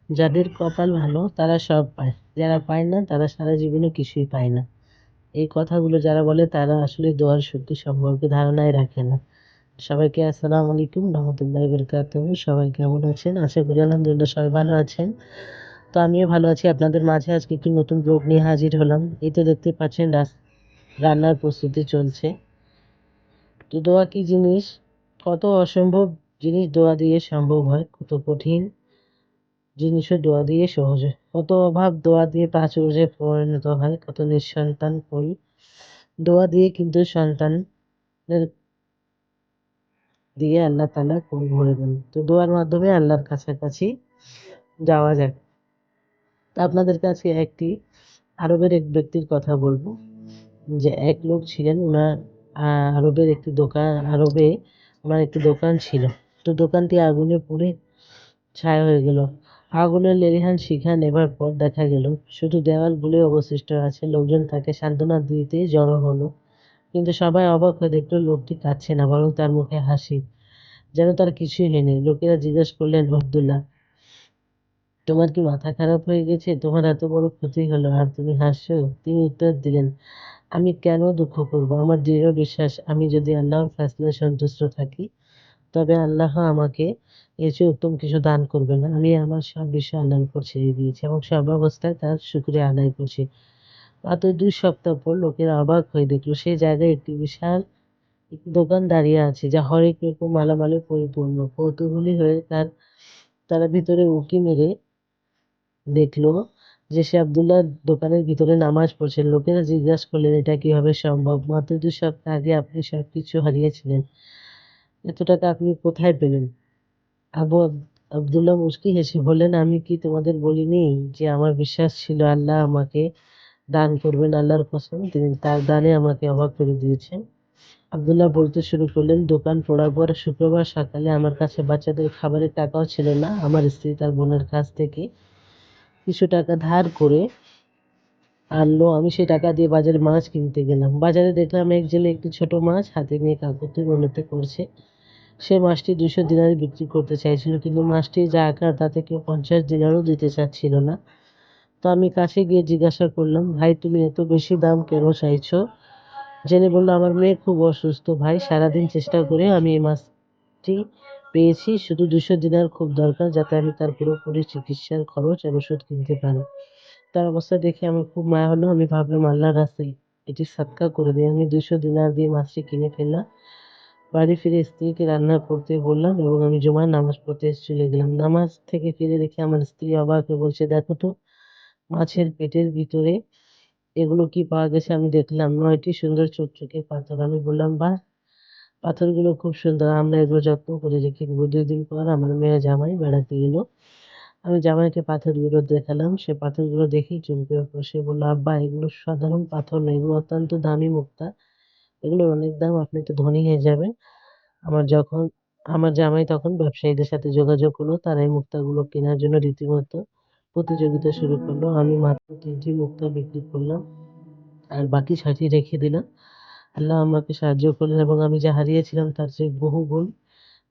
যাদের কপাল ভালো তারা সব পায়, যারা পায় না তারা সারা জীবনে কিছুই পায় না। এই কথাগুলো যারা বলে তারা আসলে দোয়ার শক্তি সম্পর্কে ধারণাই রাখে না। সবাইকে আসসালামু আলাইকুম রহমতুল্লাহি বারাকাতুহু। সবাই কেমন আছেন? আশা করি আলহামদুলিল্লাহ সবাই ভালো আছেন। তো আমিও ভালো আছি। আপনাদের মাঝে আজকে একটি নতুন ব্লগ নিয়ে হাজির হলাম। এই তো দেখতে পাচ্ছেন রান্নার প্রস্তুতি চলছে। তো দোয়া কি জিনিস, কত অসম্ভব জিনিস দোয়া দিয়ে সম্ভব হয়, কত কঠিন জিনিসও দোয়া দিয়ে সহজ হয়, কত অভাব দোয়া দিয়ে প্রাচুর্যে পরিণত হয়, কত নিঃসন্তান করি দোয়া দিয়ে কিন্তু সন্তানের দিয়ে আল্লাহ তাআলা কোল ভরে দেন। তো দোয়ার মাধ্যমে আল্লাহর কাছাকাছি যাওয়া যায়। তা আপনাদের কাছে একটি আরবের এক ব্যক্তির কথা বলবো, যে এক লোক ছিলেন, আরবে ওনার একটি দোকান ছিল। তো দোকানটি আগুনে পুড়ে ছাই হয়ে গেল। আগুনের লেলিহান শিখা নেভার পর দেখা গেল শুধু দেওয়ালগুলোই অবশিষ্ট আছে। লোকজন তাকে সান্ত্বনা দিতে জড়ো হলো, কিন্তু সবাই অবাক হয়ে দেখলো লোকটি কাঁদছে না, বরং তার মুখে হাসি, যেন তার কিছুই হয়নি। লোকেরা জিজ্ঞেস করলেন, আব্দুল্লাহ, তোমার কি মাথা খারাপ হয়ে গেছে? তোমার এত বড় ক্ষতি হলো আর তুমি হাসছো? তিনি উত্তর দিলেন, আমি কেন দুঃখ করব? আমার দৃঢ় বিশ্বাস, আমি যদি আল্লাহর ফয়সালায় সন্তুষ্ট থাকি তবে আল্লাহ আমাকে এর চেয়ে উত্তম কিছু দান করবে না। আমি আমার সব বিষয় আল্লাহর উপর ছেড়ে দিয়েছি এবং সব অবস্থায় তার শুকরিয়া আদায় করছি। মাত্র 2 সপ্তাহ পর লোকেরা অবাক হয়ে দেখলো সেই জায়গায় একটি বিশাল একটি দোকান দাঁড়িয়ে আছে, যা হরেক রকম মালামালে পরিপূর্ণ। কৌতূহলী হয়ে তারা ভিতরে উঁকি মেরে দেখলো যে সে আব্দুল্লাহ দোকানের ভিতরে নামাজ পড়ছে। লোকেরা জিজ্ঞাসা করলেন, এটা কিভাবে সম্ভব? মাত্র 2 সপ্তাহ আগে আপনি সবকিছু হারিয়েছিলেন, এত টাকা আপনি কোথায় পেলেন? আবু আবদুল্লাহ মুচকি হেসে বললেন, আমি কি তোমাদের বলিনি যে আমার বিশ্বাস ছিল আল্লাহ আমাকে দান করবেন? আল্লাহর কসম, তিনি তার দানে আমাকে অবাক করে দিয়েছেন। আবদুল্লাহ বলতে শুরু করলেন, দোকান পড়ার পর শুক্রবার সকালে আমার কাছে বাচ্চাদের খাবারের টাকাও ছিল না। আমার স্ত্রী তার বোনের কাছ থেকে কিছু টাকা ধার করে আনলো। আমি সেই টাকা দিয়ে বাজারে মাছ কিনতে গেলাম। বাজারে দেখলাম এক জেলে একটি ছোট মাছ হাতে নিয়ে কাকুতি মিনতি করছে। সে মাছটি 200 দিনারে বিক্রি করতে চাইছিল, কিন্তু মাছটির যা আকার তাতে কেউ 50 দিনারও দিতে চাচ্ছিল না। তো আমি কাছে গিয়ে জিজ্ঞাসা করলাম, ভাই তুমি এত বেশি দাম কেন চাইছো? জেনে বলল, আমার মেয়ে খুব অসুস্থ ভাই, সারাদিন চেষ্টা করে আমি এই মাছটি পেয়েছি। শুধু 200 দিনার খুব দরকার, যাতে আমি তার পুরোপুরি চিকিৎসার খরচ আর ওষুধ কিনতে পারি। তার অবস্থা দেখে আমার খুব মায়া হলো। আমি ভাবলাম আল্লাহর রাস্তায় এটি সাদকা করে দিই। আমি 200 দিনার দিয়ে মাছটি কিনে ফেললাম। বাড়ি ফিরে স্ত্রীকে রান্না করতে বললাম এবং আমি জুমার নামাজ পড়তে চলে গেলাম। নামাজ থেকে ফিরে দেখি আমার স্ত্রী অবাক হয়ে বলছে, দেখো তো মাছের পেটের ভিতরে এগুলো কি পাওয়া গেছে? আমি দেখলাম 9টি সুন্দর চকচকে পাথর। আমি বললাম, বাহ, পাথরগুলো খুব সুন্দর, আমরা এগুলো যত্ন করে রেখে দেবো। 2 দিন পর আমার মেয়ে জামাই বেড়াতে এলো। আমি জামাইকে পাথরগুলো দেখালাম। সে পাথরগুলো দেখেই চমকে উঠলো। সে বলল, আব্বা, এগুলো সাধারণ পাথর নয়, এগুলো অত্যন্ত দামি মুক্তা, এগুলোর অনেক দাম, আপনি তো ধনী হয়ে যাবেন। আমার যখন আমার জামাই তখন ব্যবসায়ীদের সাথে যোগাযোগ করলো, তারা এই মুক্তাগুলো কেনার জন্য রীতিমতো প্রতিযোগিতা শুরু করলো। আমি মাত্র 3টি মুক্তা বিক্রি করলাম আর বাকি 6টি রেখে দিলাম। আল্লাহ আমাকে সাহায্য করলেন এবং আমি যা হারিয়েছিলাম তার চেয়ে বহুগুণ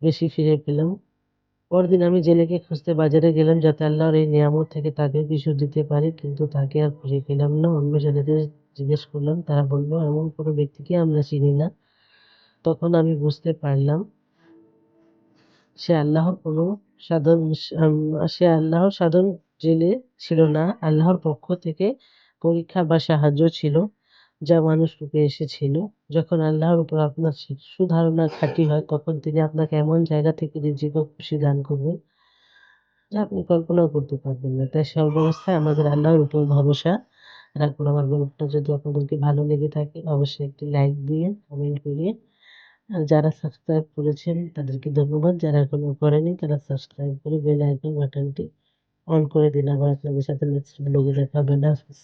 বেশি ফিরে পেলাম। পরদিন আমি জেলেকে খুঁজতে বাজারে গেলাম, যাতে আল্লাহর এই নিয়ামত থেকে তাকে কিছু দিতে পারি, কিন্তু তাকে আর খুঁজে পেলাম না। অন্য জেলেদের জিজ্ঞেস করলাম, তারা বলল, এমন কোনো ব্যক্তিকে আমরা চিনি না। তখন আমি বুঝতে পারলাম সে আল্লাহর কোনো সাধারণ সে আল্লাহর সাধারণ জেলে ছিল না। আল্লাহর পক্ষ থেকে পরীক্ষা বা সাহায্য ছিল, যা মানুষ রূপে এসেছিল। যখন আল্লাহর উপর আপনার সুধারণা খাঁটি হয়, তখন তিনি আপনাকে এমন জায়গা থেকে রিজিক ও খুশি দান করবেন যা আপনি কল্পনাও করতে পারবেন না। তাই সর্বাবস্থায় আমাদের আল্লাহর উপর ভরসা রাখুন। আমার গল্পটা যদি আপনাদেরকে ভালো লেগে থাকে, অবশ্যই একটি লাইক দিয়ে কমেন্ট করিয়ে, আর যারা সাবস্ক্রাইব করেছেন তাদেরকে ধন্যবাদ। যারা এখনো করেনি তারা সাবস্ক্রাইব করে বেল আইকন বাটনটি অন করে দিন। আবার আপনাদের সাথে নেক্সট ব্লগে দেখা হবে। আল্লাহ হাফেজ।